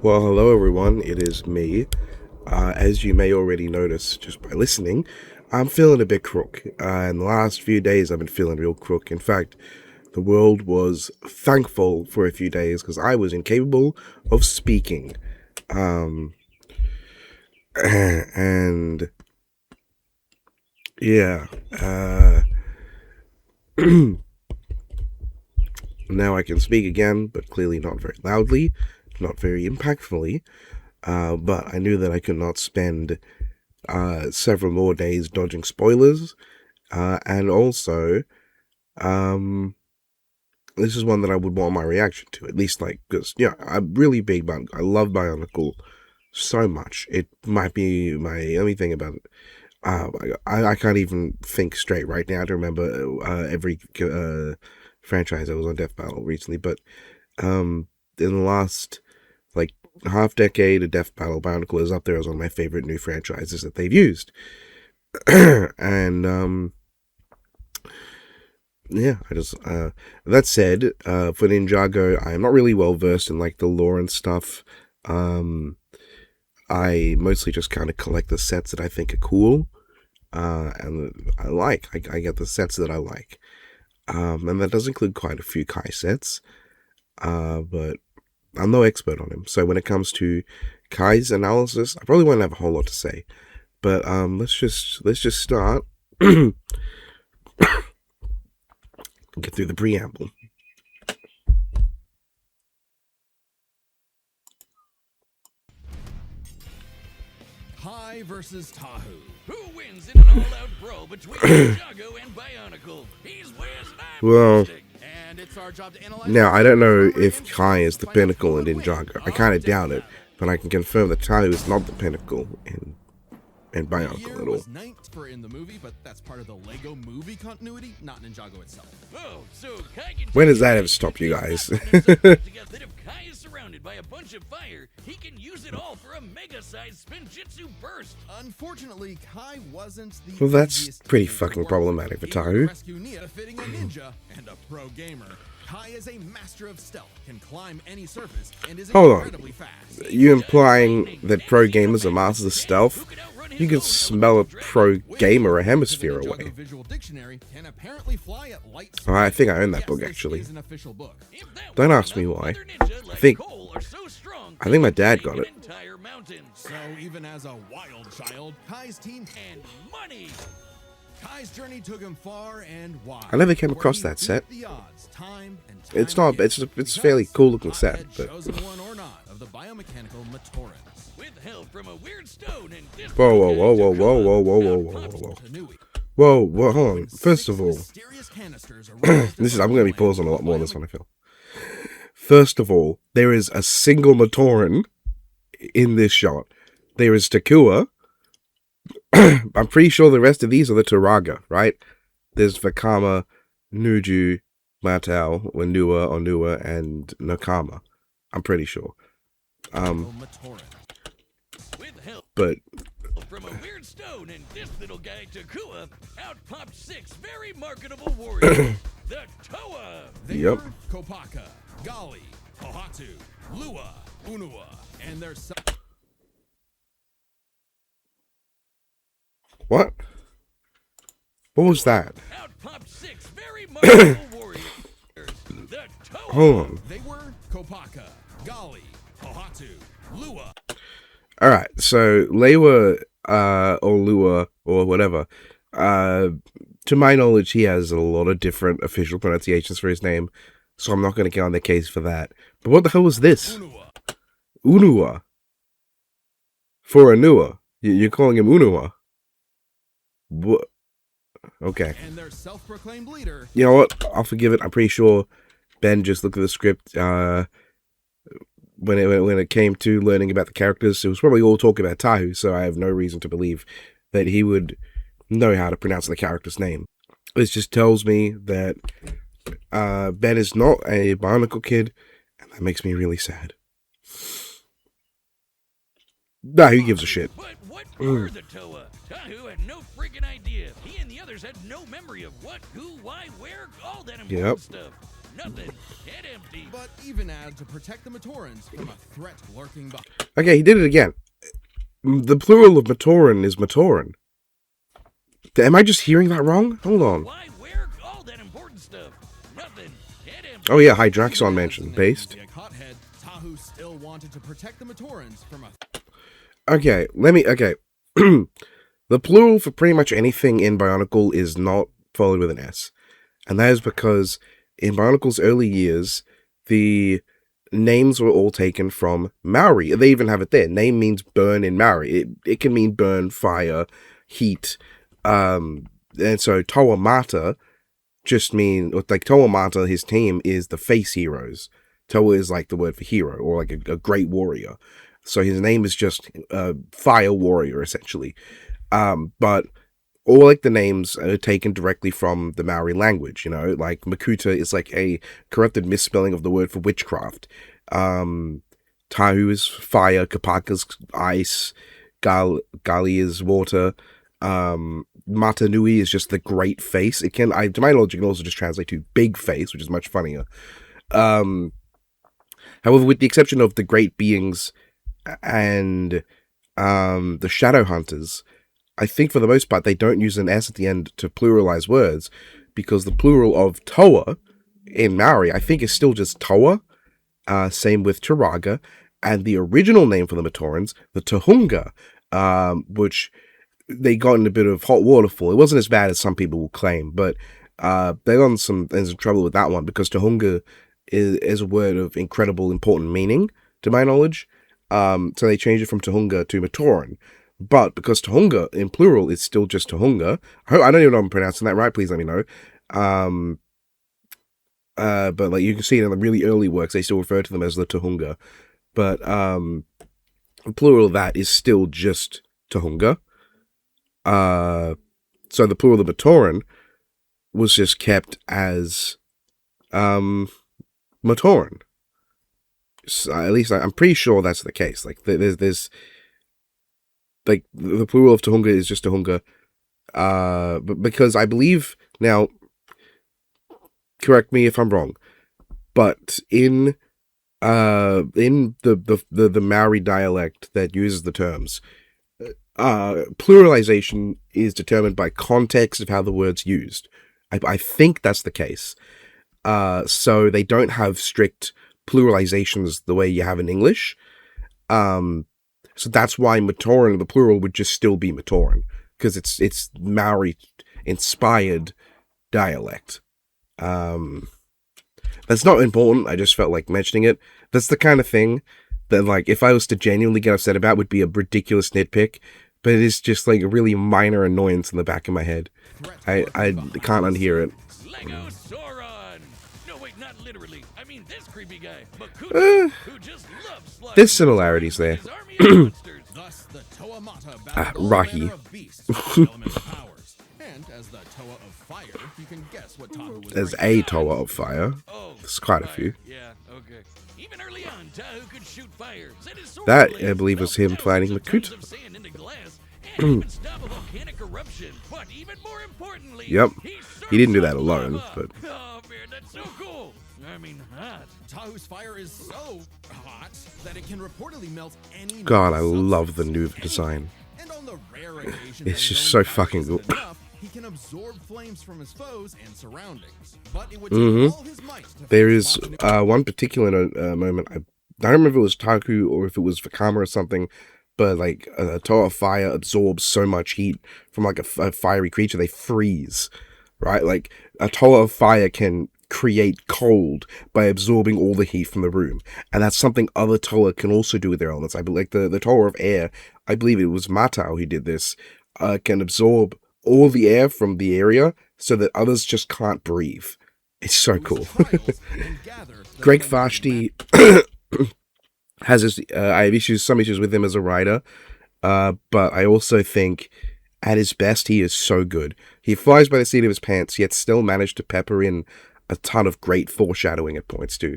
Well, hello everyone, it is me. As you may already notice just by listening, I'm feeling a bit crook. In the last few days, I've been feeling real crook. In fact, the world was thankful for a few days because I was incapable of speaking. And yeah, now I can speak again, but clearly not very loudly, not very impactfully. But I knew that I could not spend several more days dodging spoilers, and also, this is one that I would want my reaction to, at least, like, because, yeah, I'm really big, I love Bionicle so much. It might be my only thing about it. I can't even think straight right now to remember every franchise that was on Death Battle recently, but in the last, like, half decade of Death Battle, Bionicle is up there as one of my favorite new franchises that they've used. And yeah, I just that said, for Ninjago, I am not really well versed in like the lore and stuff. I mostly just kind of collect the sets that I think are cool, and I get the sets that I like, and that does include quite a few Kai sets, but I'm no expert on him. So when it comes to Kai's analysis, I probably won't have a whole lot to say. But let's just start. Get through the preamble. Kai versus Tahu. Who wins in an all-out brawl between Ninjago and Bionicle? He's Wiz and I'm Linguistic. And it's our job to analyze. Now, I don't know if Kai is the pinnacle in Ninjago. I kind of doubt it, but I can confirm that Tahu is not the pinnacle in Bionicle at all. In the movie, but that's part of the Lego movie continuity, not Ninjago itself. Oh, so Kai can when does that ever stop you guys? That if Kai is surrounded by a bunch of fire, he can use it all for a mega-sized spinjitzu burst. Unfortunately, Kai wasn't the well, that's pretty fucking problematic for Tahu. Rescue Nia fitting a ninja and a pro gamer. Kai is a master of stealth, can climb any surface, and is incredibly fast. You implying that pro gamers are masters of stealth? You can smell a pro gamer a hemisphere away. Oh, I think I own that book, actually. Don't ask me why. I think my dad got it. So even as a wild child, Kai's team and money. Kai's journey took him far and wide. I never came across that set. It's not. It's a fairly cool looking set, but. Whoa, hold on. First of all, I'm going to be pausing a lot more on this one, I feel. First of all, there is a single Matoran in this shot. There is Takua. I'm pretty sure the rest of these are the Turaga, right? There's Vakama, Nuju, Matau, Nuva, and Nakama. I'm pretty sure. But from a weird stone and this little guy Takua, out popped 6 very marketable warriors. The Toa. Yep. Kopaka, Gali, Pohatu, Lua, Unua, and their What? What was that? Out popped 6 very marketable warriors. The Toa. Hold on. They were Kopaka, Gali, Pohatu, Lua. Alright, so Lewa, or Lua, or whatever, to my knowledge, he has a lot of different official pronunciations for his name, so I'm not going to get on the case for that. But what the hell was this? Unua. For Anua. You're calling him Unua. What? Okay. And their self-proclaimed leader. You know what? I'll forgive it. I'm pretty sure Ben just looked at the script, when it came to learning about the characters. It was probably all talk about Tahu, so I have no reason to believe that he would know how to pronounce the character's name. This just tells me that Ben is not a Bionicle kid, and that makes me really sad. Nah, who gives a shit? But what were the Toa? Tahu had no friggin' idea. He and the others had no memory of what, who, why, where, all that important stuff. Nothing. Head empty. But even add to protect the Matorans from a threat lurking behind. Okay, he did it again. The plural of Matoran is Matoran. Am I just hearing that wrong? Hold on. Why wear all that important stuff? Nothing. Head empty. Oh yeah, Hydraxon mentioned. Based. Tahu still wanted to protect the Matorans from a... Okay, okay. The plural for pretty much anything in Bionicle is not followed with an S. And that is because in Bionicle's early years, the names were all taken from Maori. They even have it there. Name means burn in Maori. It can mean burn, fire, heat. And so Tawamata just mean, like Tawamata, his team is the face heroes. Tahu is like the word for hero, or like a great warrior. So his name is just fire warrior, essentially. But all like the names are taken directly from the Maori language, you know, like Makuta is like a corrupted misspelling of the word for witchcraft. Tahu is fire, Kapaka's ice, Gali is water, Matanui is just the great face. It can, to my knowledge, it can also just translate to big face, which is much funnier. However, with the exception of the great beings and the shadow hunters, I think for the most part they don't use an S at the end to pluralize words, because the plural of Toa in Maori, I think, is still just Toa. Same with Turaga, and the original name for the Matorans, the Tahunga, which they got in a bit of hot water for. It wasn't as bad as some people will claim, but they got in some trouble with that one, because Tahunga is a word of incredible important meaning, to my knowledge. So they changed it from Tahunga to Matoran. But because Tahunga in plural is still just Tahunga, I don't even know if I'm pronouncing that right, please let me know. But like you can see it in the really early works, they still refer to them as the Tahunga. But the plural of that is still just Tahunga. So the plural of the Matoran was just kept as Matoran. So at least I'm pretty sure that's the case. Like there's like the plural of Tahunga is just Tahunga. But because I believe now, correct me if I'm wrong, but in the Maori dialect that uses the terms, pluralization is determined by context of how the word's used. I think that's the case. So they don't have strict pluralizations the way you have in English. So that's why Matoran, the plural, would just still be Matoran, because it's Maori inspired dialect. That's not important. I just felt like mentioning it. That's the kind of thing that, like, if I was to genuinely get upset about, would be a ridiculous nitpick, but it is just like a really minor annoyance in the back of my head. I can't unhear it. Lego Sauron. No, wait, not literally. I mean this creepy guy, Makuta, who just loves slugs. There's similarities there. Thus, the Tawamata Rahi. And as the Toa of Fire, you can guess what Tahu was. There's a Toa of Fire. There's quite a few. Yeah, okay. Even early on, Tahu could shoot fire. That, I believe, was him fighting Makuta. Yep. He didn't do that alone, but... Oh, man, that's so cool. I mean, hot. Tahu's fire is so hot that it can reportedly melt any... God, I love the Nuva design. And on the rare occasion it's just so fucking cool. He can absorb flames from his foes and surroundings. But it would take all his might to there is one particular moment, I don't remember if it was Taku or if it was Vakama or something, but like a Toa of Fire absorbs so much heat from like a fiery creature, they freeze, right? Like a Toa of Fire can create cold by absorbing all the heat from the room, and that's something other Toa can also do with their elements. I believe like the Toa of Air, I believe it was Matau who did this, can absorb all the air from the area so that others just can't breathe. It's so cool. Greg Vashti has his, I have some issues with him as a writer, but I also think at his best he is so good. He flies by the seat of his pants, yet still managed to pepper in a ton of great foreshadowing at points too.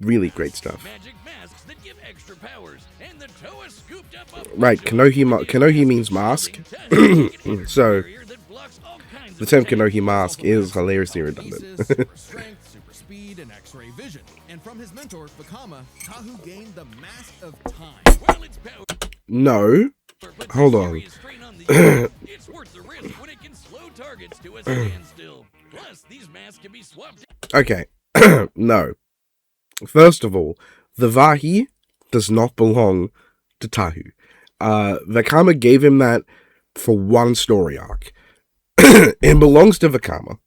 Really great stuff. Magic masks that give extra powers, and the Toa scooped up a Right, Kanohi means mask. So, the term Kanohi mask is hilariously redundant. Super strength, super speed, and X-ray vision. And from his mentor, Vakama, Tahu gained the Mask of Time. While its power No. Hold on. It's worth the risk when it can slow targets to a standstill. Plus, these masks can be swapped. Okay. No. First of all, the Vahi does not belong to Tahu. Vakama gave him that for one story arc. It belongs to Vakama.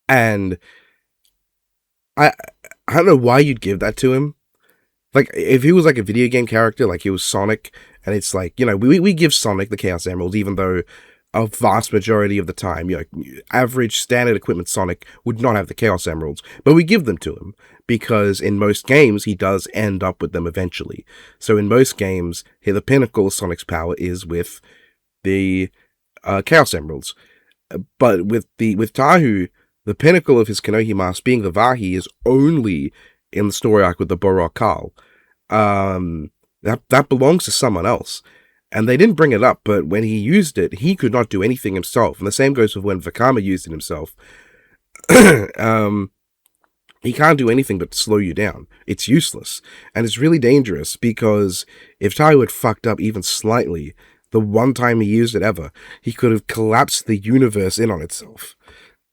And I don't know why you'd give that to him. Like, if he was like a video game character, like he was Sonic, and it's like, you know, we give Sonic the Chaos Emeralds, even though a vast majority of the time, you know, average standard equipment Sonic would not have the Chaos Emeralds, but we give them to him because in most games he does end up with them eventually. So in most games, the pinnacle of Sonic's power is with the Chaos Emeralds, but with Tahu, the pinnacle of his Kanohi mask being the Vahi is only in the story arc with the Borok Karl. That belongs to someone else. And they didn't bring it up, but when he used it, he could not do anything himself. And the same goes with when Vakama used it himself. He can't do anything but slow you down. It's useless. And it's really dangerous because if Tahu had fucked up even slightly, the one time he used it ever, he could have collapsed the universe in on itself.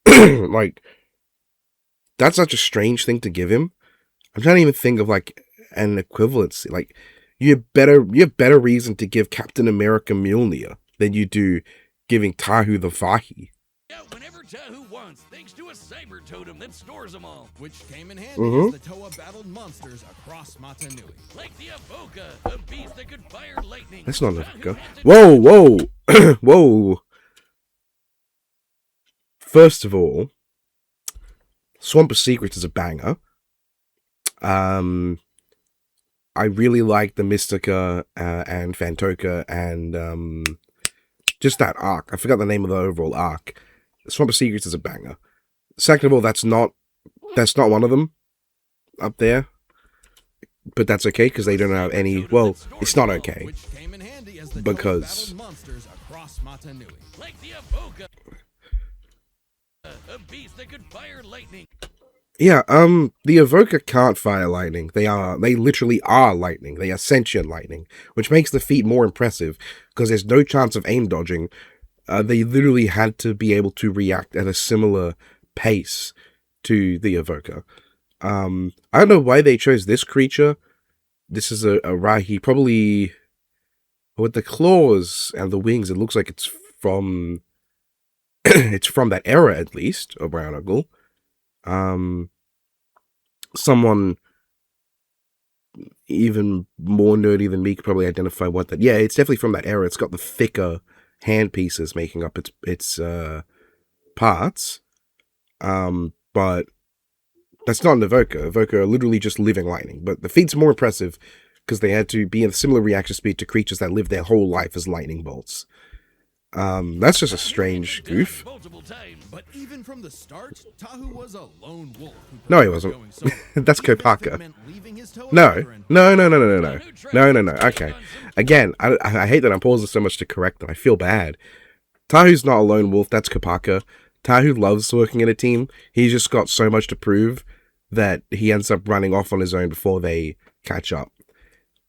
Like, that's such a strange thing to give him. I'm trying to even think of like an equivalency. Like, you have better reason to give Captain America Mjolnir than you do giving Tahu the Vahi. Whenever Tahu wants, thanks to a cyber totem that stores them all, which came in handy Mm-hmm. as the Toa battled monsters across Mata Nui. Like the Avoca, a beast that could fire lightning. That's not Avoca. Whoa! Whoa! First of all, Swamp of Secrets is a banger. I really like the Mystica and Fantoka and just that arc. I forgot the name of the overall arc. Swamp of Secrets is a banger. Second of all, that's not one of them up there. But that's okay because they don't have any. Well, it's not okay because a beast that could fire lightning. Yeah, the Evoker can't fire lightning. They literally are lightning. They are sentient lightning, which makes the feat more impressive, because there's no chance of aim dodging. They literally had to be able to react at a similar pace to the Evoker. I don't know why they chose this creature. This is a Rahi, probably, with the claws and the wings, it looks like it's from, it's from that era, at least, of BIONICLE. Someone even more nerdy than me could probably identify what that. Yeah, it's definitely from that era. It's got the thicker hand pieces making up its parts. But that's not an Evoker. Evoker are literally just living lightning. But the feat's more impressive because they had to be in a similar reaction speed to creatures that live their whole life as lightning bolts. That's just a strange goof. But even from the start, Tahu was a lone wolf. No, he wasn't. That's Kopaka. No. Okay. Again, I hate that I'm pausing so much to correct them. I feel bad. Tahu's not a lone wolf. That's Kopaka. Tahu loves working in a team. He's just got so much to prove that he ends up running off on his own before they catch up.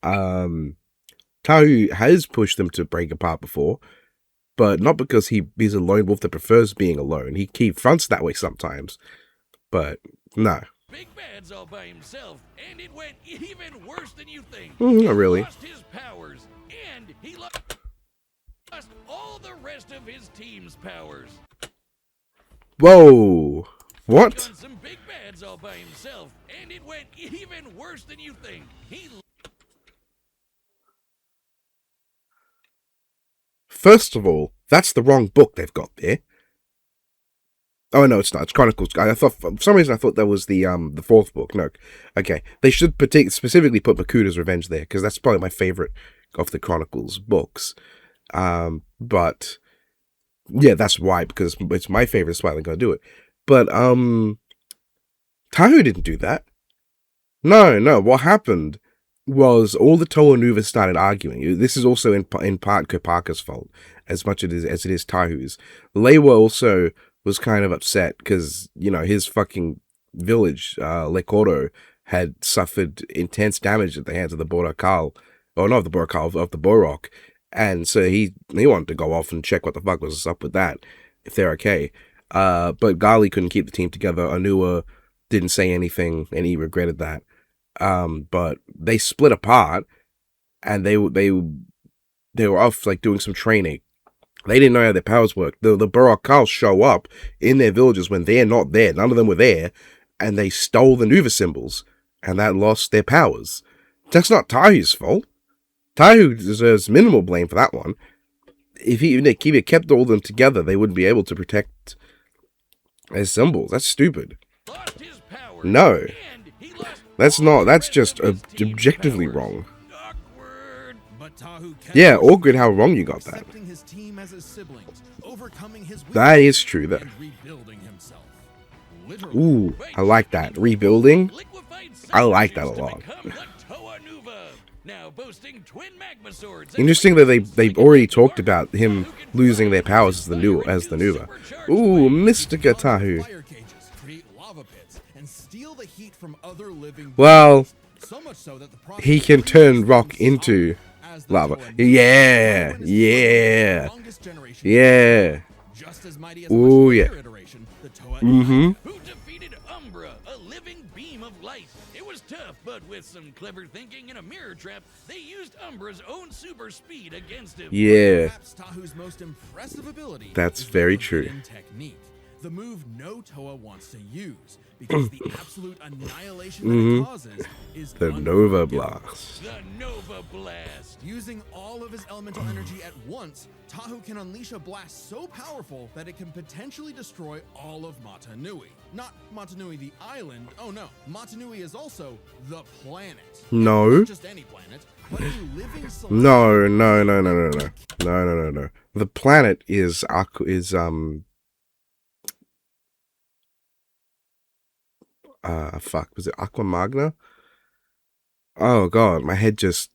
Tahu has pushed them to break apart before, but not because he's a lone wolf that prefers being alone. He fronts that way sometimes, but no. Big Bad's all by himself, and it went even worse than you think. Not really. He lost his powers, and he lost all the rest of his team's powers. Whoa! What? Done some Big Bad's all by himself, and it went even worse than you think. First of all, that's the wrong book they've got there. Oh no, it's not. It's Chronicles. I thought for some reason I thought that was the fourth book. No, okay. They should specifically put Makuda's Revenge there because that's probably my favorite of the Chronicles books. But yeah, that's why, because it's my favorite. That's why they're gonna do it. But Tahu didn't do that. No. What happened was all the Toa Nuva started arguing. This is also in part Kopaka's fault, as much as it is Tahu's. Leiwa also was kind of upset because, you know, his fucking village, Lekoro, had suffered intense damage at the hands of the Borakal, or not of the Borakal, of the Borok. And so he wanted to go off and check what the fuck was up with that, if they're okay. But Gali couldn't keep the team together. Anua didn't say anything, and he regretted that. But they split apart, and they were off like doing some training. They didn't know how their powers worked. The Borakal show up in their villages when they're not there. None of them were there, and they stole the Nuva symbols, and that lost their powers. That's not Tahu's fault. Tahu deserves minimal blame for that one. If he had kept all of them together, they wouldn't be able to protect their symbols. That's stupid. No. That's just objectively wrong. Yeah, awkward how wrong you got that. That is true, though. Ooh, I like that. Rebuilding? I like that a lot. Interesting that they've already talked about him losing their powers as the Nuva. Ooh, Mystica Tahu. Well, he can turn rock into lava. Yeah. Ooh, yeah. Mm-hmm. Who defeated Umbra, a living beam of light. It was tough, but with some clever thinking and a mirror trap, they used Umbra's own super speed against him. Yeah. Tahu's most impressive ability. That's very true. Technique. The move no Toa wants to use, because the absolute annihilation that it causes is the Nova Blast. The Nova Blast. Using all of his elemental energy at once, Tahu can unleash a blast so powerful that it can potentially destroy all of Mata Nui. Not Mata Nui the island, oh no. Mata Nui is also the planet. No. Not just any planet, but a living No. The planet is fuck, was it Aqua Magna? Oh god, my head just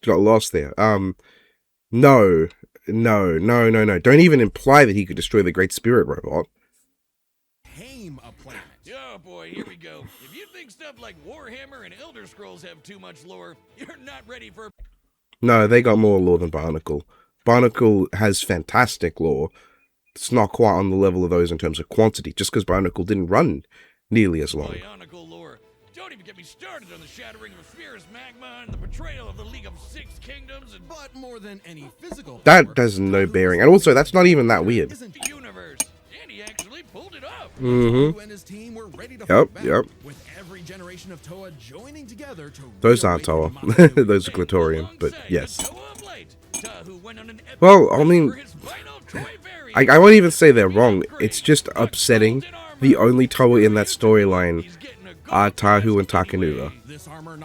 got lost there. No. Don't even imply that he could destroy the Great Spirit Robot. Tame a planet. Oh boy, here we go. If you think stuff like Warhammer and Elder Scrolls have too much lore, you're not ready for... No, they got more lore than BIONICLE. BIONICLE has fantastic lore. It's not quite on the level of those in terms of quantity, just because BIONICLE didn't run nearly as long. BIONICLE lore. Don't even get me started on the shattering of Sphere's magma and the betrayal of the League of Six Kingdoms, but more than any physical that has no bearing, and also that's not even that weird. Isn't the universe, and he actually pulled it off. Mm-hmm. And his team were ready to Yep. With every generation of Toa joining together to those aren't Toa. Those are Clitorian, but yes. Well, I mean, I won't even say they're wrong. It's just upsetting. The only Toa in that storyline are Tahu and Takanuva.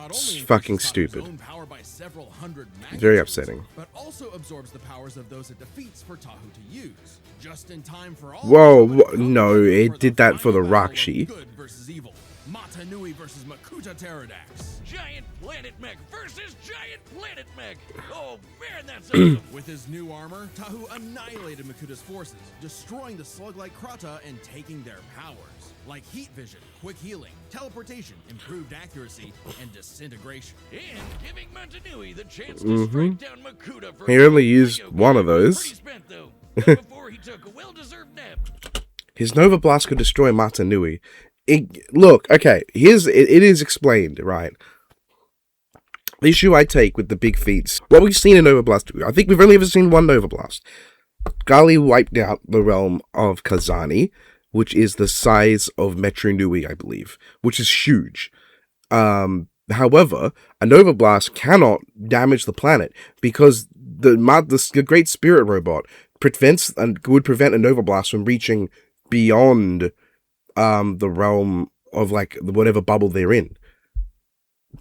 It's fucking stupid. Very upsetting. But also absorbs the powers of those it defeats for Tahu to use. Just in time for all. Whoa, no, it did that for the Rakshi. Good versus evil. Mata Nui versus Makuta Pterodax. Giant planet mech versus giant planet mech. Oh man, that's awesome. With his new armor, Tahu annihilated Makuta's forces, destroying the slug-like Krata and taking their powers. Like heat vision, quick healing, teleportation, improved accuracy, and disintegration. And giving Mata Nui the chance to strike down Makuta for he only used one of those. Spent, though, before he took a well-deserved nap. His Nova Blast could destroy Mata Nui. Look, okay, it is explained, right? The issue I take with the big feats, what we've seen in Nova Blast, I think we've only ever seen one Nova Blast. Gali wiped out the realm of Kazani, which is the size of Metro Nui, I believe, which is huge. However, a Nova Blast cannot damage the planet because the Great Spirit Robot would prevent a Nova Blast from reaching beyond the realm of like whatever bubble they're in.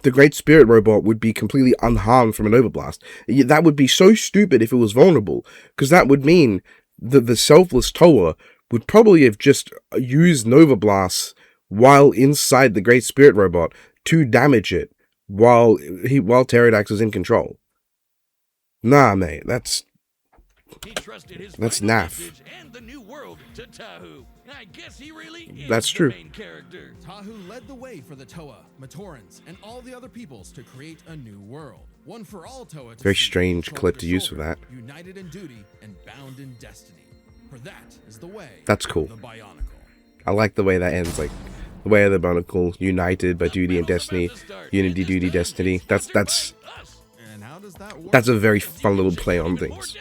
The Great Spirit Robot would be completely unharmed from a Nova Blast. That would be so stupid if it was vulnerable, because that would mean that the selfless Toa would probably have just used Nova Blasts while inside the Great Spirit Robot to damage it while Pterodax is in control. Nah, mate, that's naff. And the new world to Tahu. I guess he really is That's true. the main character. Tahu led the way for the Toa, Matorans, and all the other peoples to create a new world. One for all Toa to Very see, strange shoulder clip to to use for shoulder, that. United in duty and bound in destiny. For that is the way. That's cool. The Bionicle. I like the way that ends, like the way of the Bionicle, united by duty and destiny, unity, duty, destiny. That's And how does that work? a very fun little play on things.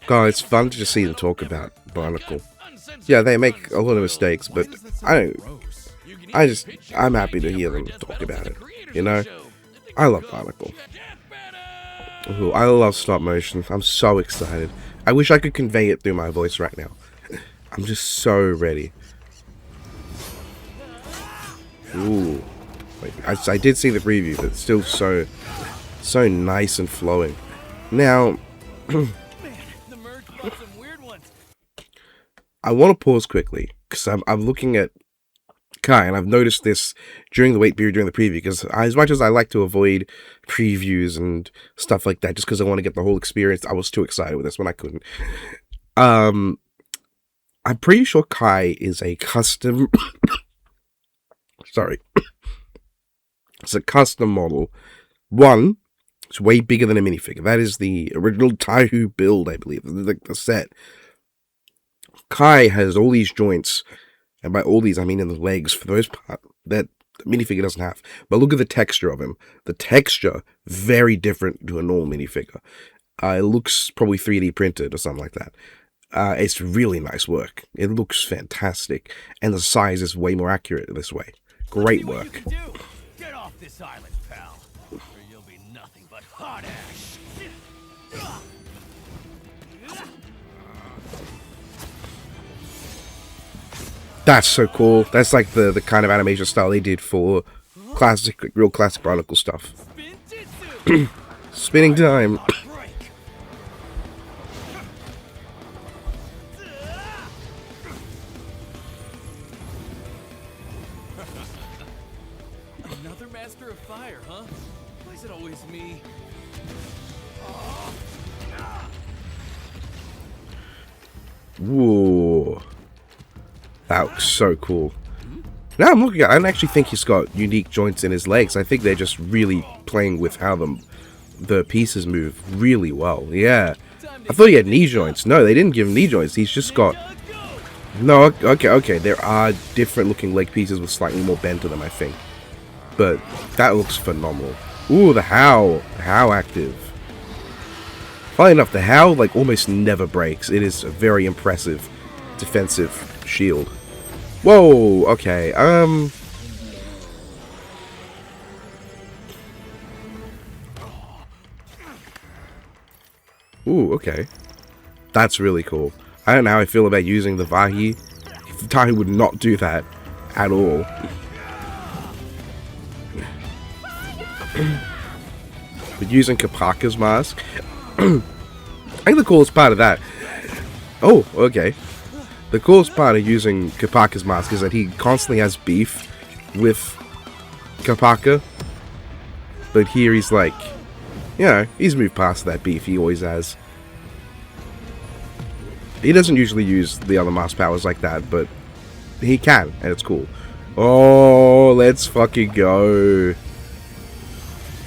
God, it's fun to just see them talk about Bionicle. Yeah, they make a lot of mistakes, but I'm happy to hear them talk about it. You know, I love Bionicle. Ooh, I love stop motion. I'm so excited. I wish I could convey it through my voice right now. I'm just so ready. Ooh, I did see the preview, but it's still so nice and flowing. Now, I want to pause quickly because I'm looking at Kai, and I've noticed this during the wait period during the preview. Because as much as I like to avoid previews and stuff like that, just because I want to get the whole experience, I was too excited with this when I couldn't. I'm pretty sure Kai is a custom. Sorry, it's a custom model. One, it's way bigger than a minifigure. That is the original Tahu build, I believe, the set. Kai has all these joints, and by all these I mean in the legs for the most part, that the minifigure doesn't have. But look at the texture of him. The texture, very different to a normal minifigure. It looks probably 3D printed or something like that. It's really nice work. It looks fantastic, and the size is way more accurate this way. Great work. Get off this island, pal, or you'll be nothing but hot ash. That's so cool. That's like the kind of animation style they did for classic, real classic Bionicle stuff. Spinning time. Another master of fire, huh? Why is it always me? Whoa. That looks so cool. Now I'm looking at it, I don't actually think he's got unique joints in his legs. I think they're just really playing with how the pieces move really well. Yeah. I thought he had knee joints. No, they didn't give him knee joints. He's just got... No, okay. There are different looking leg pieces with slightly more bend to them, I think. But that looks phenomenal. Ooh, the How. The How active. Funny enough, the How like almost never breaks. It is a very impressive defensive shield. Whoa, okay, Ooh, okay. That's really cool. I don't know how I feel about using the Vahi. Tahu would not do that at all. But using Kapaka's mask, I think the coolest part of that... Oh, okay. The coolest part of using Kapaka's mask is that he constantly has beef with Kapaka. But here he's like, you know, he's moved past that beef he always has. He doesn't usually use the other mask powers like that, but he can, and it's cool. Oh, let's fucking go.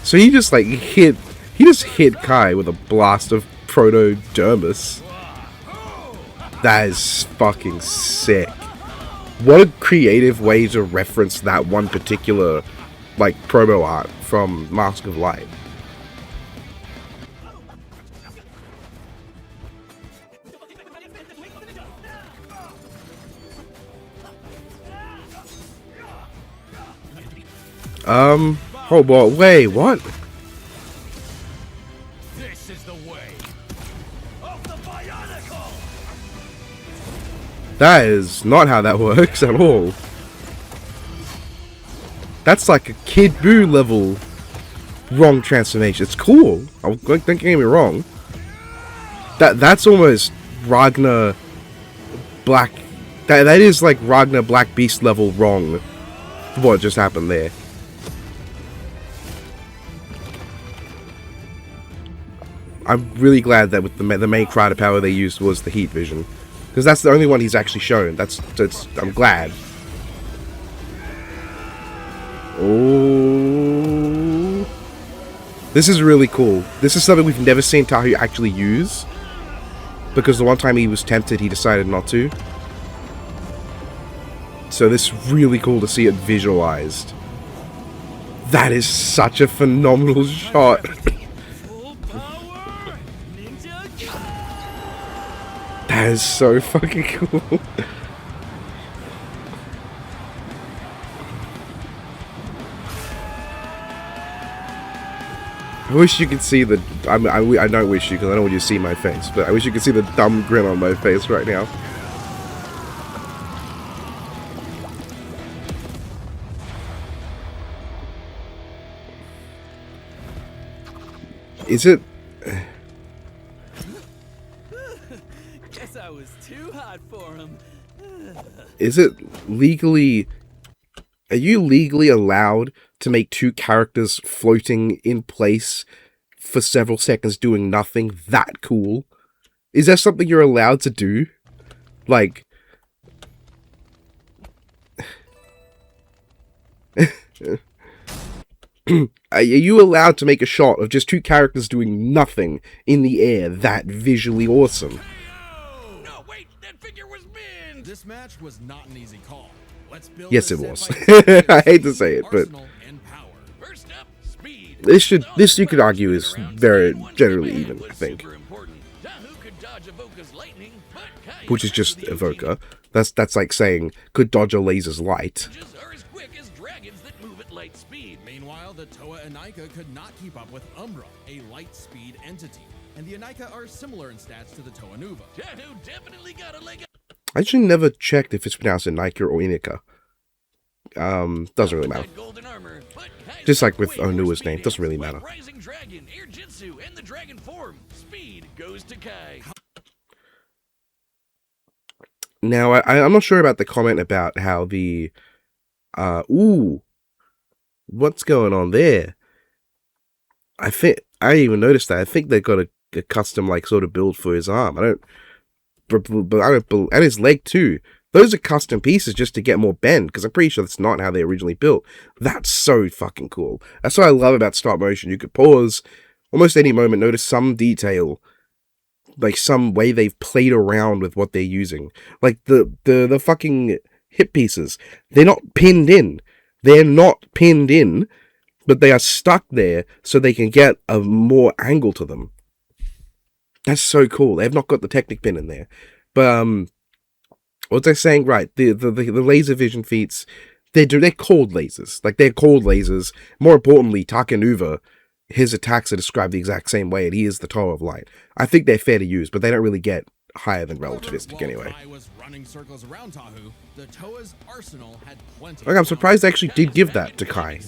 So he just like hit Kai with a blast of Protodermis. That is fucking sick. What a creative way to reference that one particular, like, promo art from Mask of Light. Oh boy, wait, what? This is the way of the Bionicle. That is not how that works at all. That's like a Kid Buu level wrong transformation. It's cool. Don't get me wrong. That's almost Ragnar Black. That is like Ragnar Black Beast level wrong. What just happened there? I'm really glad that with the main Crider power they used was the heat vision, because that's the only one he's actually shown. That's I'm glad. Oh, this is really cool. This is something we've never seen Tahu actually use, because the one time he was tempted, he decided not to. So this is really cool to see it visualized. That is such a phenomenal shot. That is so fucking cool. I wish you could see the... I don't wish you, because I don't want you to see my face, but I wish you could see the dumb grin on my face right now. Is it... Guess I was too hot for him. Is it legally... Are you legally allowed to make two characters floating in place for several seconds doing nothing that cool? Is that something you're allowed to do? Like... Are you allowed to make a shot of just two characters doing nothing in the air that visually awesome? No, wait, that figure was banned. This match was not an easy call. Let's build Yes, it was. I hate to say it, but first up, speed. this you could argue is very generally even, I think. Which is just Evoker. That's like saying could dodge a laser's light. Meanwhile, the Toa and Anika could not keep up with Umbra, a light speed entity, and the Anika are similar in stats to the Toa Nuva. Tahu definitely got a leg up. I actually never checked if it's pronounced Anika or Inika. Doesn't really matter. Just like with Onua's name, doesn't really matter. Rising Dragon, Air Jitsu, and the Dragon form. Speed goes to Kai. Now, I'm not sure about the comment about how the... ooh! What's going on there? I didn't even notice that. I think they've got a custom, like, sort of build for his arm. And his leg, too. Those are custom pieces just to get more bend, because I'm pretty sure that's not how they originally built. That's so fucking cool. That's what I love about stop motion. You could pause almost any moment, notice some detail, like some way they've played around with what they're using. Like the fucking hip pieces, they're not pinned in. They're not pinned in, but they are stuck there so they can get a more angle to them. That's so cool. They've not got the Technic pin in there. But, what was I saying? Right, the laser vision feats, they're called lasers. Like, they're called lasers. More importantly, Nuva, his attacks are described the exact same way, and he is the Tower of Light. I think they're fair to use, but they don't really get higher than relativistic anyway. Like, I'm surprised they actually did give that to Kai.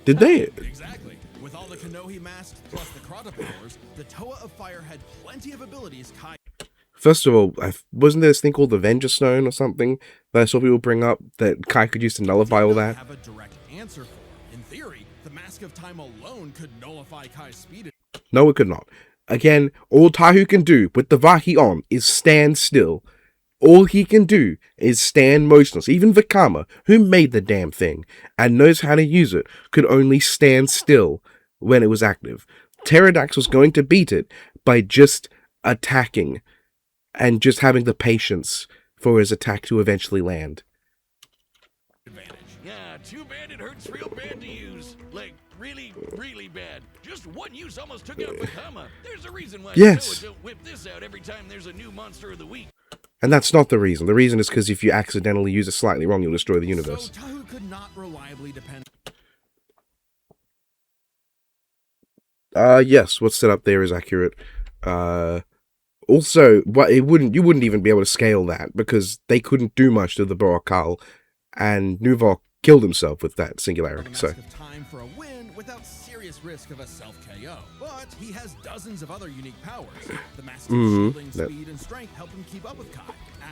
Did they? Exactly. With all the Kanohi masks plus the Krata powers, the Toa of Fire had plenty of abilities Kai... First of all, wasn't there this thing called the Avenger Stone or something that I saw people bring up that Kai could use to nullify all that? Have a direct answer for. In theory, the Mask of Time alone could nullify Kai's speed. No, it could not. Again, all Tahu can do with the Vaki on is stand still. All he can do is stand motionless. Even Vikama, who made the damn thing and knows how to use it, could only stand still when it was active. Pterodax was going to beat it by just attacking and just having the patience for his attack to eventually land. Yeah, too bad it hurts real bad to use. Like, really, really bad. Just one use almost took out Vikama. There's a reason why yes. Toa don't whip this out every time there's a new monster of the week. And that's not the reason. The reason is because if you accidentally use it slightly wrong, you'll destroy the universe. So Tahu could not reliably depend... Yes, what's set up there is accurate. Also, you wouldn't even be able to scale that because they couldn't do much to the Borakal, and Nuva killed himself with that singularity. So Time for a win without serious risk of a self-KO. But he has dozens of other unique powers. The massive shielding, speed, and strength help him keep up with Kai.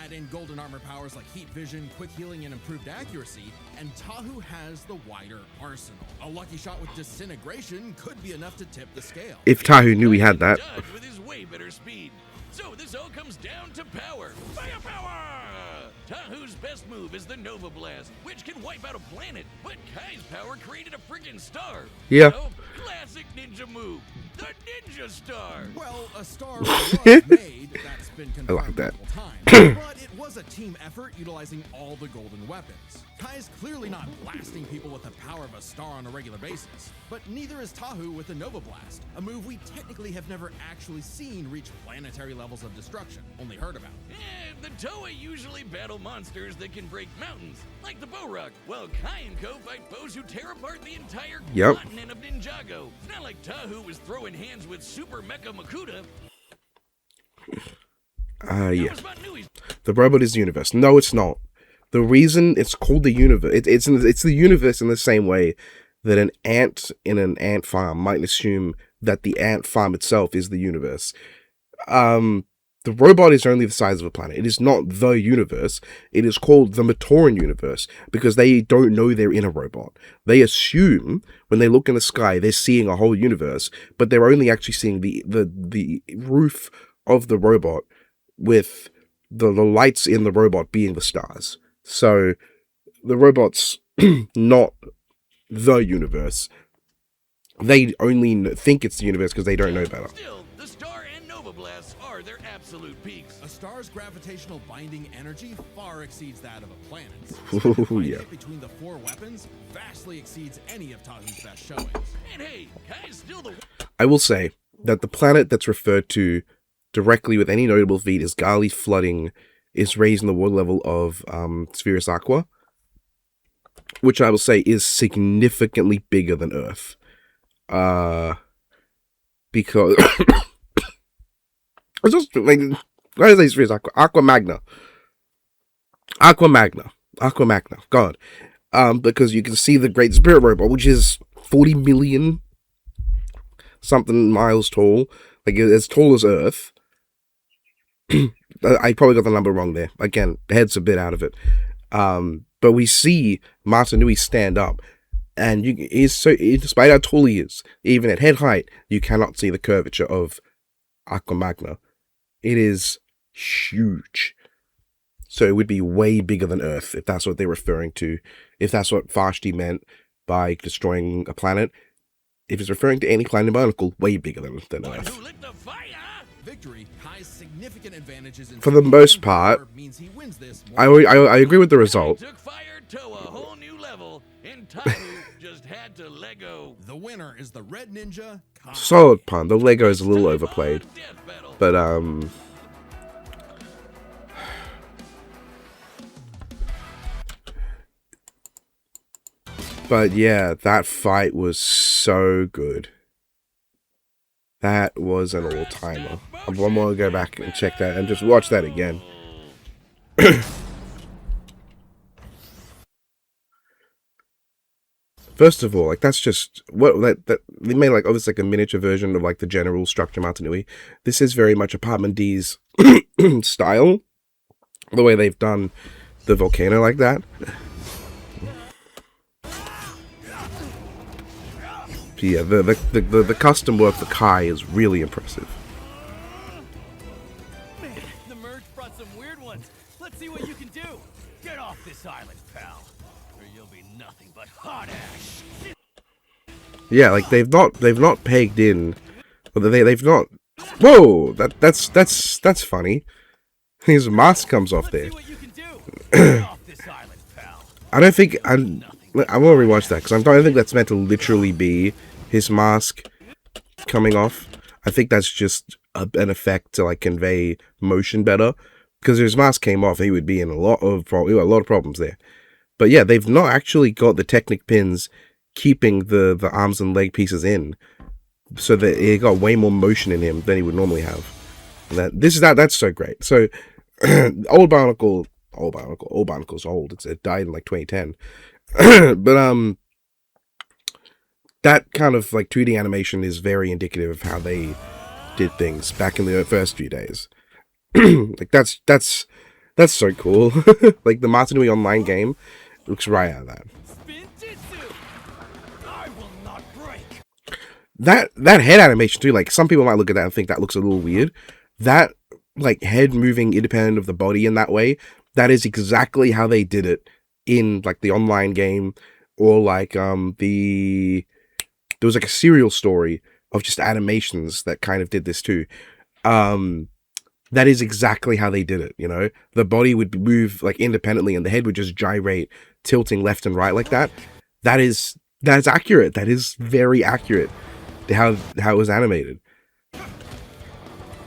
Add in golden armor powers like heat vision, quick healing, and improved accuracy, and Tahu has the wider arsenal. A lucky shot with disintegration could be enough to tip the scale. If Tahu knew he had that. With his way better speed. So this all comes down to power. Firepower! Tahu's best move is the Nova Blast, which can wipe out a planet, but Kai's power created a friggin' star. Yeah. So, classic ninja move, the Ninja Star. Well, a star was made, that's been confirmed I like that. multiple times, but it was a team effort utilizing all the golden weapons. Kai's clearly not blasting people with the power of a star on a regular basis, but neither is Tahu with the Nova Blast, a move we technically have never actually seen reach planetary levels of destruction, only heard about. The Toa usually battle monsters that can break mountains, like the Borok, while Kai and Co fight foes who tear apart the entire continent of Ninjago. It's not like Tahu was throwing hands with Super Mecha Makuta. Yeah. The robot is the universe. No, it's not. The reason it's called the universe, it's the universe in the same way that an ant in an ant farm might assume that the ant farm itself is the universe. The robot is only the size of a planet. It is not the universe. It is called the Matoran universe because they don't know they're in a robot. They assume when they look in the sky, they're seeing a whole universe, but they're only actually seeing the roof of the robot with the lights in the robot being the stars. So the robot's not the universe. They only think it's the universe because they don't know better. Still, the star and Nova Blasts are their absolute peaks. A star's gravitational binding energy far exceeds that of a planet's. Ooh, yeah. Between the four weapons vastly exceeds any of Tahu's best showings. And hey, Kai's still the... I will say that the planet that's referred to directly with any notable feat is Gali flooding is raising the water level of Spherus Aqua, which I will say is significantly bigger than Earth. Because I just like why did I say Spherus Aqua? Aqua Magna. God. Because you can see the Great Spirit Robot, which is 40 million something miles tall, like as tall as Earth. I probably got the number wrong there. Again, head's a bit out of it. But we see Mata Nui stand up, and despite how tall he is, even at head height, you cannot see the curvature of Aqua Magna. It is huge. So it would be way bigger than Earth, if that's what they're referring to. If that's what Vashti meant by destroying a planet. If it's referring to any planet in BIONICLE, way bigger than Earth. Victory, Kai's significant advantages in For the most part, means he wins this I agree with the result. Took fire to a whole new level, and Tahu just had to let go. The winner is the Red Ninja, Kai. Solid pun. The Lego is a little overplayed. But, yeah, that fight was so good. That was an all-timer. I want to go back and check that and just watch that again. First of all, like that's just what that they made like obviously like a miniature version of like the general structure Mata Nui. This is very much Apartment D's style. The way they've done the volcano like that. Yeah, the custom work for Kai is really impressive. Man, the merge brought some weird ones. Let's see what you can do. Get off this island, pal, or you'll be nothing but hot ash. Yeah, like they've not pegged in, but they've not. Whoa, that's funny. His mask comes off there. I don't think I want to rewatch that because I don't think that's meant to literally be his mask coming off. I think that's just an effect to like convey motion better. Because if his mask came off, he would be in a lot of problems there. But yeah, they've not actually got the Technic pins keeping the arms and leg pieces in, so that he got way more motion in him than he would normally have. And that's so great. So old Bionicle's old. It died in like 2010. But that kind of like 2D animation is very indicative of how they did things back in the first few days. Like that's so cool. Like the Mata Nui online game looks right out of that. That head animation too, like some people might look at that and think that looks a little weird. That like head moving independent of the body in that way, that is exactly how they did it in like the online game, or like there was like a serial story of just animations that kind of did this too. That is exactly how they did it, you know? The body would move like independently and the head would just gyrate, tilting left and right like that. That's accurate. That is very accurate to how it was animated.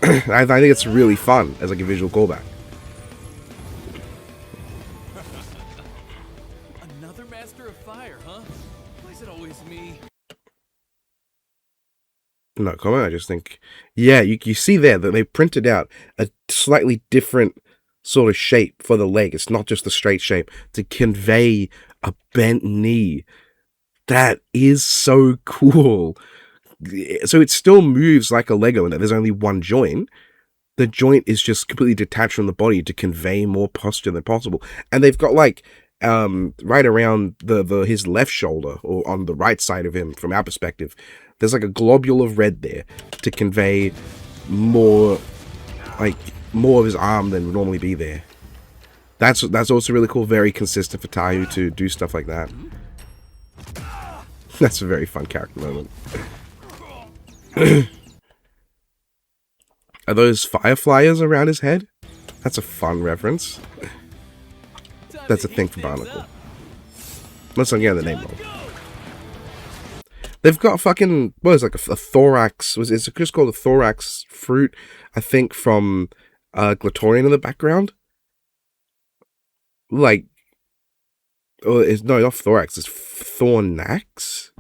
I think it's really fun as like a visual callback. Another master of fire, huh? Why is it always me? No comment, I just think, yeah, you see there that they printed out a slightly different sort of shape for the leg. It's not just a straight shape to convey a bent knee. That is so cool. So it still moves like a Lego in that there's only one joint. The joint is just completely detached from the body to convey more posture than possible. And they've got like right around his left shoulder, or on the right side of him from our perspective, there's like a globule of red there to convey more of his arm than would normally be there. That's also really cool. Very consistent for Tahu to do stuff like that. That's a very fun character moment. Are those fireflies around his head? That's a fun reference. That's a thing for BIONICLE. Unless I'm getting the name wrong. They've got fucking, what is it, like a thorax, it's just called a thorax fruit, I think, from Glatorian in the background. Like, oh, no, not thorax, it's thornax.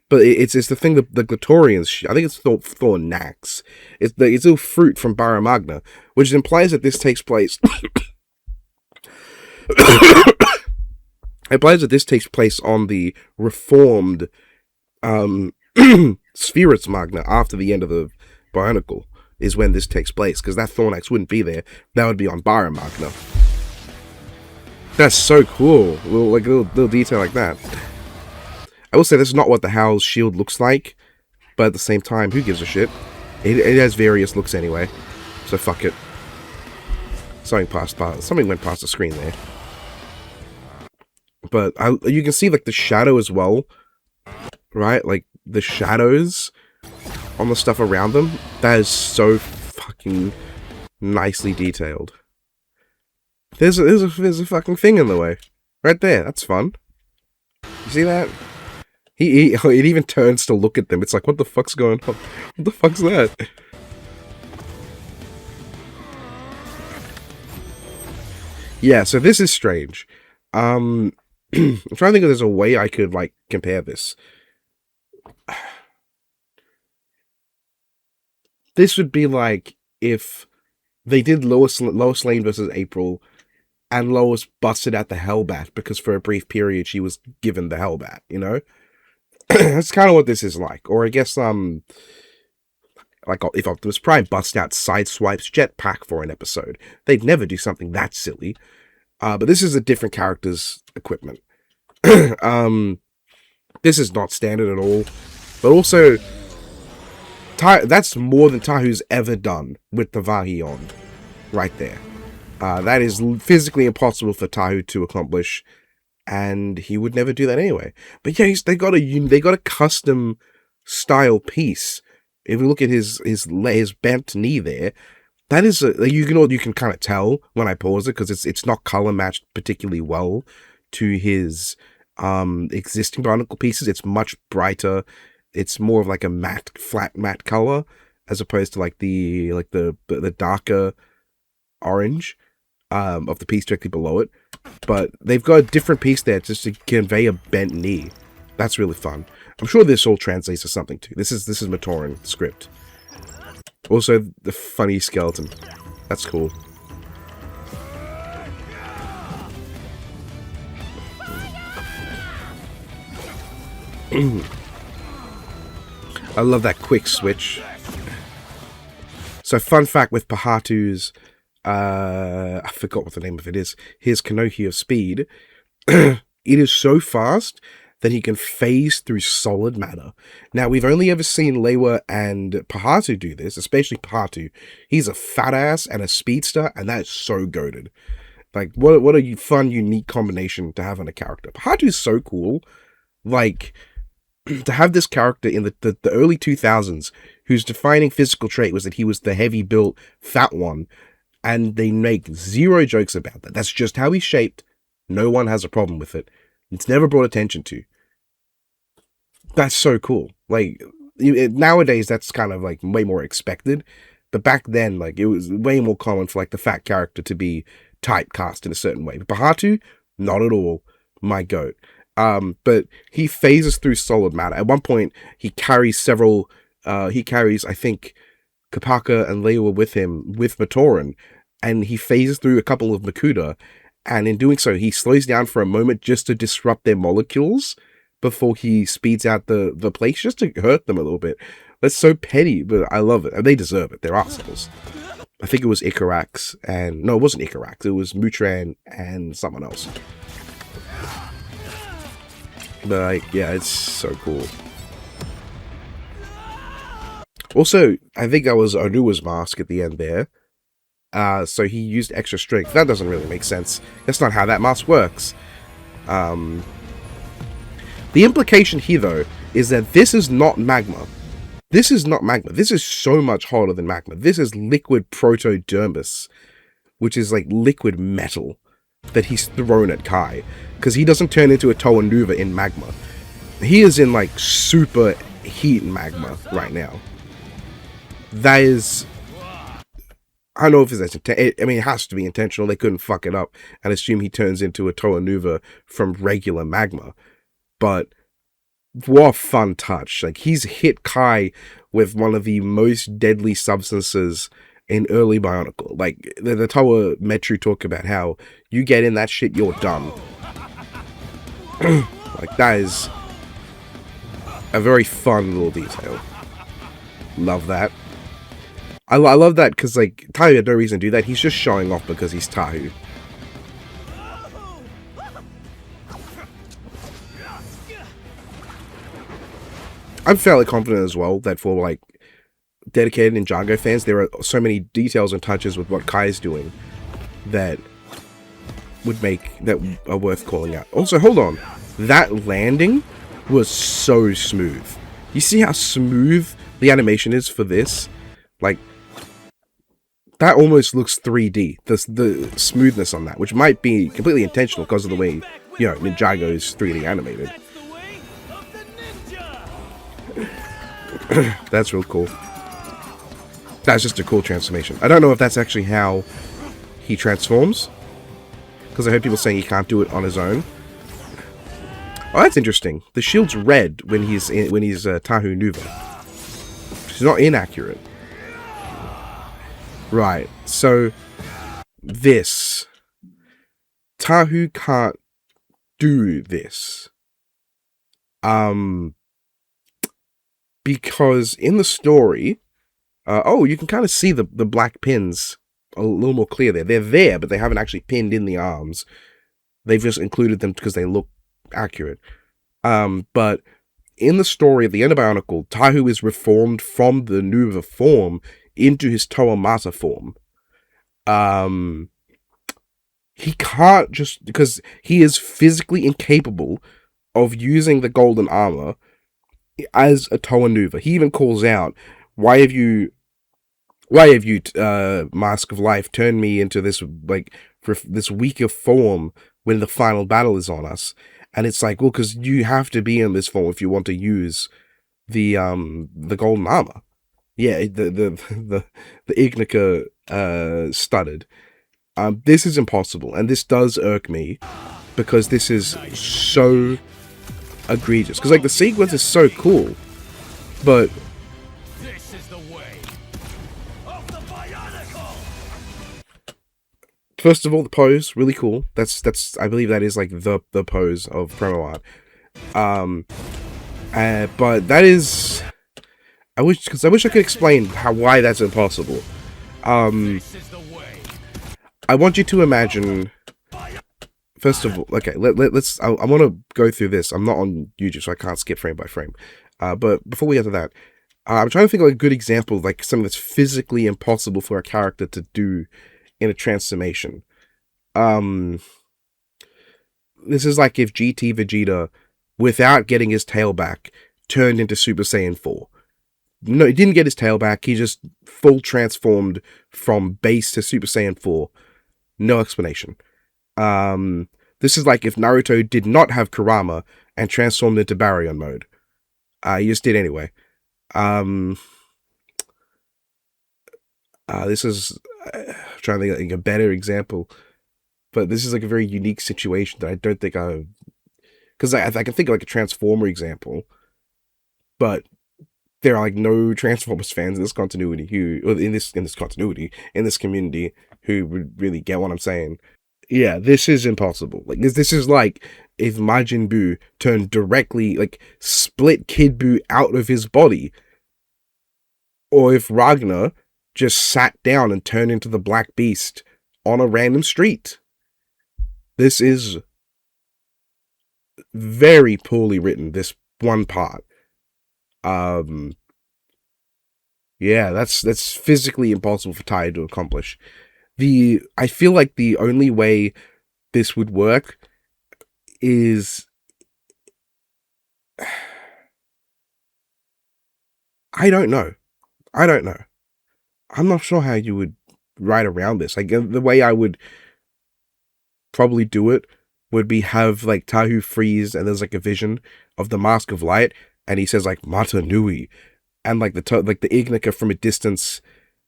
But it's the thing that the Glatorians, I think it's thornax. It's a little fruit from Barra Magna, which implies that this takes place. It implies that this takes place on the reformed Spherix Magna after the end of the BIONICLE is when this takes place, because that Thornax wouldn't be there. That would be on Barra Magna. That's so cool. Little detail like that. I will say this is not what the Howl's shield looks like, but at the same time, who gives a shit? It has various looks anyway, so fuck it. Something went past the screen there. But you can see like the shadow as well, right? Like the shadows on the stuff around them. That is so fucking nicely detailed. There's a fucking thing in the way, right there. That's fun. You see that? It even turns to look at them. It's like, what the fuck's going on? What the fuck's that? Yeah, so this is strange. I'm trying to think if there's a way I could, like, compare this. This would be like if they did Lois Lane versus April, and Lois busted out the Hellbat because for a brief period she was given the Hellbat, you know? That's kind of what this is like. Or I guess, like if Optimus Prime busts out Sideswipe's jetpack for an episode. They'd never do something that silly. But this is a different character's equipment. This is not standard at all. But also, that's more than Tahu's ever done with the Vahi on. Right there. That is physically impossible for Tahu to accomplish. And he would never do that anyway. But yeah, they got a custom style piece. If we look at his bent knee there, that is you can kind of tell when I pause it because it's not color matched particularly well to his existing BIONICLE pieces. It's much brighter. It's more of like a flat matte color as opposed to like the darker orange of the piece directly below it. But they've got a different piece there just to convey a bent knee. That's really fun. I'm sure this all translates to something too. This is Matoran script. Also, the funny skeleton. That's cool. I love that quick switch. So fun fact with Pahatu's, I forgot what the name of it is, his Kanohi of Speed, it is so fast that he can phase through solid matter. Now, we've only ever seen Lewa and Pahatu do this, especially Pahatu. He's a fat ass and a speedster, and that is so goated. Like, what a fun, unique combination to have on a character. Pahatu's so cool. Like, to have this character in the early 2000s, whose defining physical trait was that he was the heavy-built, fat one, and they make zero jokes about that. That's just how he's shaped. No one has a problem with it. It's never brought attention to. That's so cool. Like, nowadays, that's kind of, like, way more expected. But back then, like, it was way more common for, like, the fat character to be typecast in a certain way. But Pahatu, not at all. My goat. But he phases through solid matter. At one point, he carries, I think, Kapaka and Lewa with him, with Matoran, and he phases through a couple of Makuta, and in doing so, he slows down for a moment just to disrupt their molecules before he speeds out the place, just to hurt them a little bit. That's so petty, but I love it. And they deserve it. They're assholes. I think it was Icarax, and... No, it wasn't Icarax. It was Mutran and someone else. But, like, yeah, it's so cool. Also, I think that was Onua's mask at the end there. So he used extra strength. That doesn't really make sense. That's not how that mask works. The implication here, though, is that this is not magma. This is not magma. This is so much hotter than magma. This is liquid protodermis, which is like liquid metal that he's thrown at Kai. Because he doesn't turn into a Toa Nuva in magma. He is in like super heat magma right now. That is... I don't know if it's... I mean, it has to be intentional. They couldn't fuck it up and assume he turns into a Toa Nuva from regular magma. But what a fun touch. Like, he's hit Kai with one of the most deadly substances in early Bionicle. Like, the Toa Metru talk about how you get in that shit, you're done. Like, that is a very fun little detail. Love that. I love that because, like, Tahu had no reason to do that. He's just showing off because he's Tahu. I'm fairly confident as well that for, like, dedicated Ninjago fans, there are so many details and touches with what Kai is doing that are worth calling out. Also, hold on. That landing was so smooth. You see how smooth the animation is for this? Like, that almost looks 3D. The smoothness on that, which might be completely intentional because of the way, you know, Ninjago is 3D animated. That's real cool. That's just a cool transformation. I don't know if that's actually how he transforms, because I heard people saying he can't do it on his own. Oh, that's interesting. The shield's red when he's Tahu Nuva. It's not inaccurate. Right. So this Tahu can't do this. Because in the story, you can kind of see the black pins a little more clear there. They're there, but they haven't actually pinned in the arms. They've just included them because they look accurate. But in the story of the end of Bionicle, Tahu is reformed from the Nuva form into his Toa Mata form. He can't just... because he is physically incapable of using the golden armor as a Toa Nuva. He even calls out, why have you Mask of Life turned me into this, like, this weaker form when the final battle is on us? And it's like, well, because you have to be in this form if you want to use the golden armor. Yeah, the Ignica studded. This is impossible, and this does irk me because this is so egregious. Because, like, the sequence is so cool, but This is the way of the Bionicle. First of all, the pose, really cool. That's I believe that is like the pose of promo art. But that is I wish I could explain why that's impossible. This is the way. I want you to imagine. First of all, okay, let's. I want to go through this. I'm not on YouTube, so I can't skip frame by frame. But before we get to that, I'm trying to think of a good example, like something that's physically impossible for a character to do in a transformation. This is like if GT Vegeta, without getting his tail back, turned into Super Saiyan 4. No, he didn't get his tail back. He just full transformed from base to Super Saiyan 4. No explanation. This is like if Naruto did not have Kurama and transformed into Baryon mode. He just did anyway. This is trying to think of like a better example, but this is like a very unique situation that I don't think because I can think of like a Transformer example, but there are like no Transformers fans in this continuity in this community who would really get what I'm saying. Yeah, this is impossible. Like this is like if Majin Buu turned directly, like split Kid Buu out of his body, or if Ragnar just sat down and turned into the Black Beast on a random street. This is very poorly written, this one part. Yeah, that's physically impossible for Tai to accomplish. I feel like the only way this would work is I don't know. I'm not sure how you would write around this. Like the way I would probably do it would be have like Tahu freeze and there's like a vision of the Mask of Light and he says like Mata Nui and like the Ignika from a distance,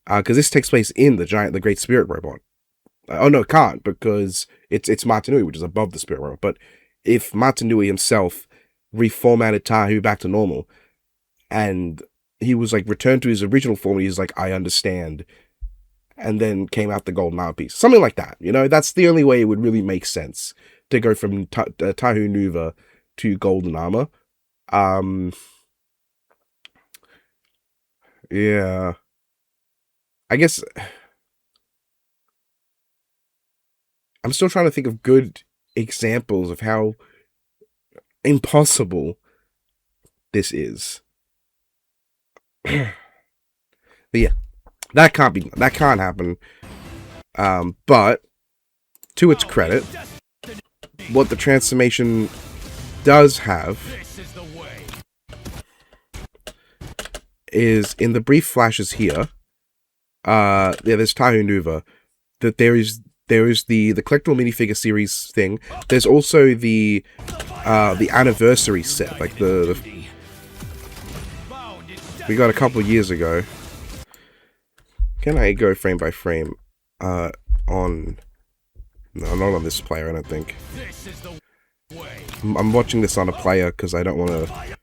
because this takes place in the Great Spirit Robot. Oh no, it can't, because it's Mata Nui, which is above the Spirit Robot. But if Mata Nui himself reformatted Tahu back to normal and he was like returned to his original form, he's like, I understand, and then came out the golden armor piece, something like that. You know, that's the only way it would really make sense to go from Tahu Nuva to golden armor. Yeah, I guess I'm still trying to think of good examples of how impossible this is. But yeah, that can't happen. But to its credit, what the transformation does have is in the brief flashes here. Yeah, there's Tahu Nuva. That there is the collectible minifigure series thing. There's also the anniversary set, like the we got a couple years ago. Can I go frame by frame? No, not on this player, I don't think. I'm watching this on a player because I don't want to.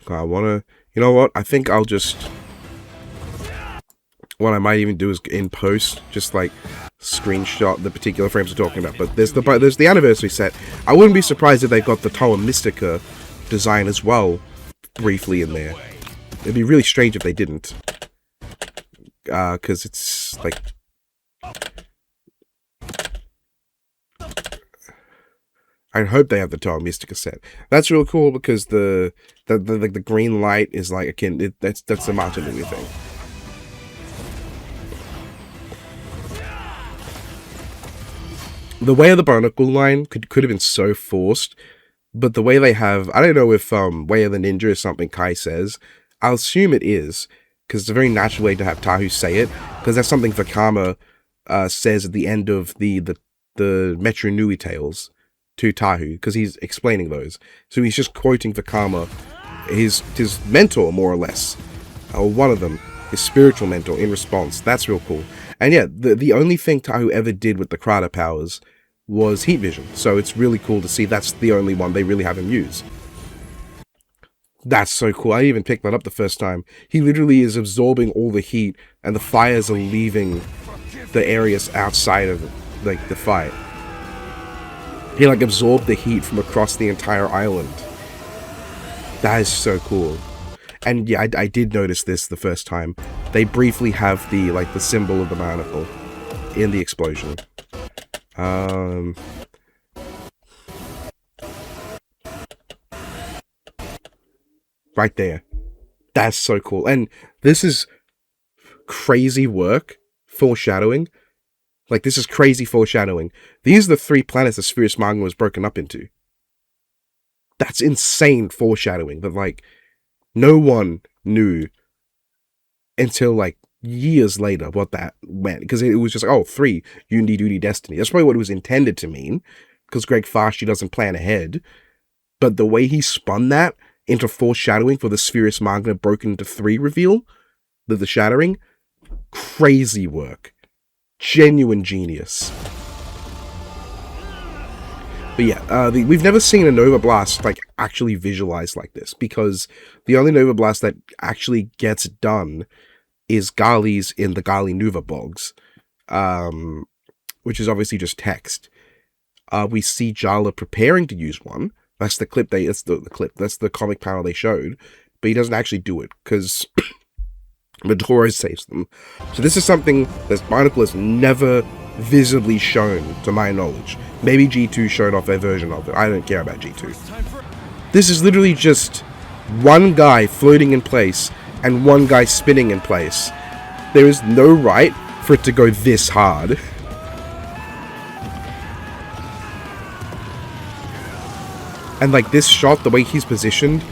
I want to. You know what? I think I'll just. What I might even do is in post, just like screenshot the particular frames we're talking about. But there's the anniversary set. I wouldn't be surprised if they got the Toa Mystica design as well, briefly in there. It'd be really strange if they didn't, because it's like. I hope they have the Tahu Mystica set. That's real cool because the green light is like akin. That's the Mata Nui thing. The way of the BIONICLE line could have been so forced, but the way they have, I don't know if Way of the Ninja is something Kai says. I'll assume it is because it's a very natural way to have Tahu say it, because that's something Vakama says at the end of the Metro Nui tales to Tahu, because he's explaining those. So he's just quoting Vakama, his mentor, more or less, or one of them, his spiritual mentor, in response. That's real cool. And yeah, the only thing Tahu ever did with the Krata powers was heat vision. So it's really cool to see that's the only one they really have him use. That's so cool. I even picked that up the first time. He literally is absorbing all the heat, and the fires are leaving the areas outside of like the fight. He like absorbed the heat from across the entire island. That is so cool. And yeah, I did notice this the first time. They briefly have the symbol of the Bionicle in the explosion. Right there. That's so cool. And this is crazy work, foreshadowing. Like, this is crazy foreshadowing. These are the 3 planets the Spherus Magna was broken up into. That's insane foreshadowing that, like, no one knew until, like, years later what that meant. Because it was just like, oh, 3, Unity, Duty, Destiny. That's probably what it was intended to mean. Because Greg Farschi doesn't plan ahead. But the way he spun that into foreshadowing for the Spherus Magna broken into 3 reveal, the shattering, crazy work. Genuine genius. But yeah, we've never seen a Nova Blast like actually visualized like this, because the only Nova Blast that actually gets done is Ghali's in the Ghali Nuva bogs, which is obviously just text. We see Jala preparing to use one. That's the clip that's the comic panel they showed, but he doesn't actually do it because Maduro saves them. So this is something that BIONICLE has never visibly shown, to my knowledge. Maybe G2 showed off their version of it. I don't care about G2. This is literally just one guy floating in place and one guy spinning in place. There is no right for it to go this hard. And like this shot, the way he's positioned,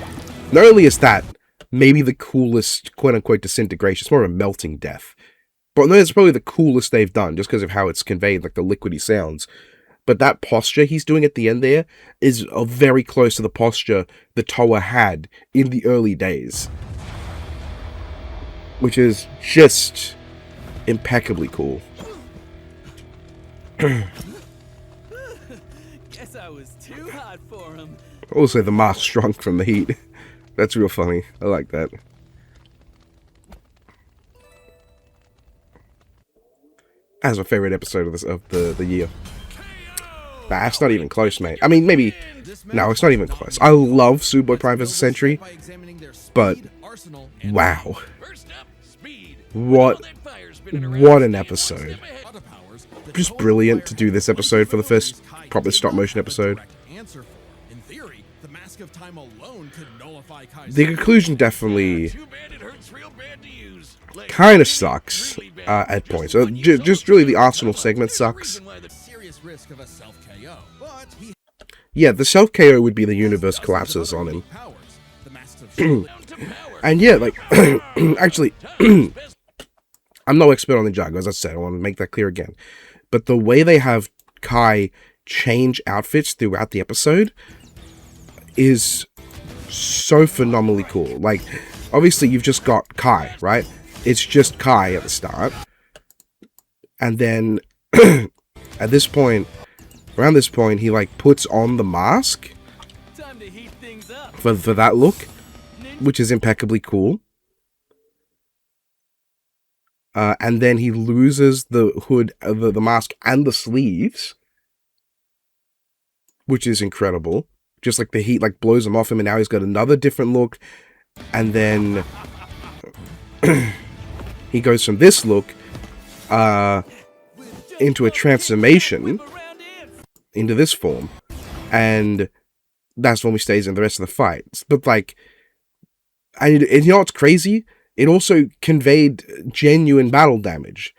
not only is that maybe the coolest quote-unquote disintegration, it's more of a melting death. But no, it's probably the coolest they've done, just because of how it's conveyed, like the liquidy sounds. But that posture he's doing at the end there is very close to the posture the Toa had in the early days. Which is just impeccably cool. Guess I was too hot for him. Also, the mask shrunk from the heat. That's real funny. I like that. That's my favorite episode of the year. That's not even close, mate. I mean, maybe... No, it's not even close. I love Superboy Prime vs. Sentry, but... Wow. What an episode. Just brilliant to do this episode for the first proper stop-motion episode. The conclusion definitely kind of sucks at points. Just really the Arsenal segment sucks. Yeah, the self-KO would be the universe collapses on him. And yeah, like, actually, I'm no expert on Ninjago, as I said, I want to make that clear again. But the way they have Kai change outfits throughout the episode is so phenomenally cool. Like, obviously you've just got Kai, right? It's just Kai at the start. And then, at this point, around this point, he like puts on the mask Time to heat things up. for that look, which is impeccably cool. And then he loses the hood, the mask, and the sleeves, which is incredible. Just like the heat like blows him off him, and now he's got another different look. And then he goes from this look into a transformation into this form, and that's when he stays in the rest of the fight. But like, and you know what's crazy? It also conveyed genuine battle damage.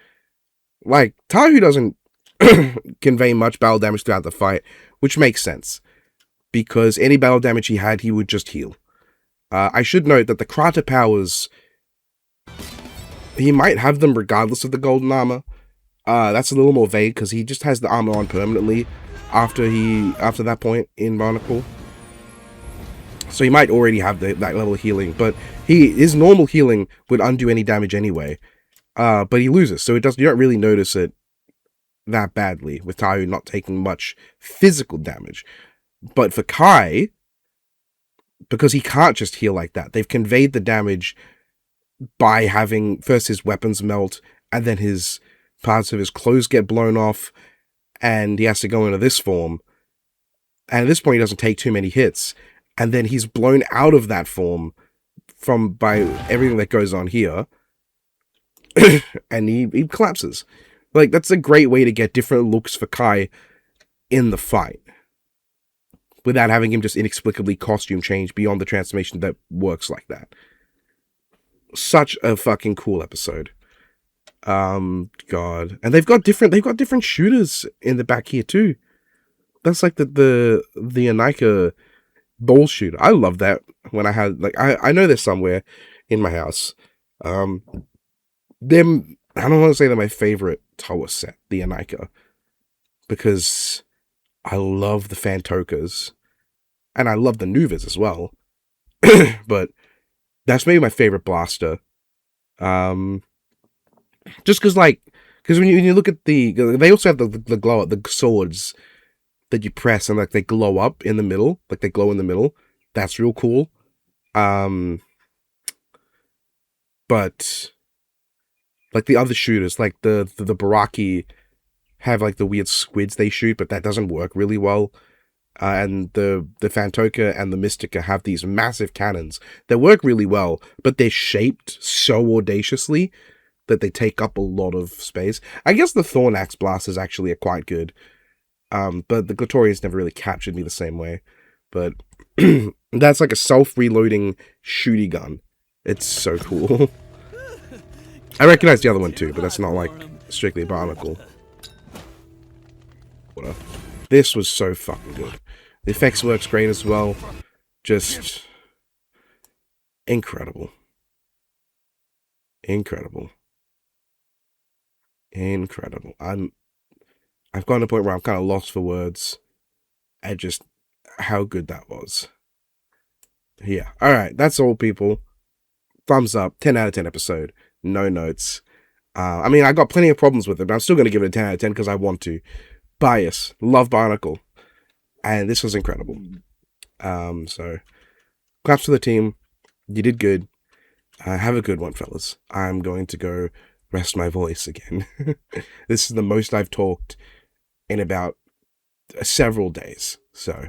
Like, Tahu doesn't convey much battle damage throughout the fight, which makes sense, because any battle damage he had, he would just heal. I should note that the Krata powers, he might have them regardless of the golden armor. That's a little more vague, because he just has the armor on permanently after that point in BIONICLE. So he might already have that level of healing, but his normal healing would undo any damage anyway. But he loses, so you don't really notice it that badly, with Tahu not taking much physical damage. But for Kai, because he can't just heal like that, they've conveyed the damage by having first his weapons melt, and then his parts of his clothes get blown off, and he has to go into this form. And at this point, he doesn't take too many hits. and then he's blown out of that form by everything that goes on here, and he collapses. Like, that's a great way to get different looks for Kai in the fight, without having him just inexplicably costume change beyond the transformation that works like that. Such a fucking cool episode. God. And they've got different shooters in the back here too. That's like the Anika ball shooter. I love that. When I had, like, I know they're somewhere in my house. Them, I don't want to say they're my favorite Tahu set, the Anika, because I love the Fantokas, and I love the Nuvas as well. But that's maybe my favorite blaster. Just because when you look at they also have the glow up, the swords that you press and like they glow up in the middle, like they glow in the middle. That's real cool. But like the other shooters, like the Baraki have like the weird squids they shoot, but that doesn't work really well. And the Fantoka and the Mystica have these massive cannons that work really well, but they're shaped so audaciously that they take up a lot of space. I guess the Thorn Axe blasters actually are quite good. But the Glatorians never really captured me the same way. But that's like a self-reloading shooty gun. It's so cool. I recognize the other one too, but that's not like strictly Bionicle. Whatever. This was so fucking good. The effects works great as well. Just incredible. Incredible. Incredible. I've gotten to a point where I'm kind of lost for words at just how good that was. Yeah. Alright, that's all, people. Thumbs up. 10 out of 10 episode. No notes. I mean, I got plenty of problems with it, but I'm still going to give it a 10 out of 10 because I want to. Bias. Love Bionicle. And this was incredible. So, claps to the team. You did good. Have a good one, fellas. I'm going to go rest my voice again. This is the most I've talked in about several days. So,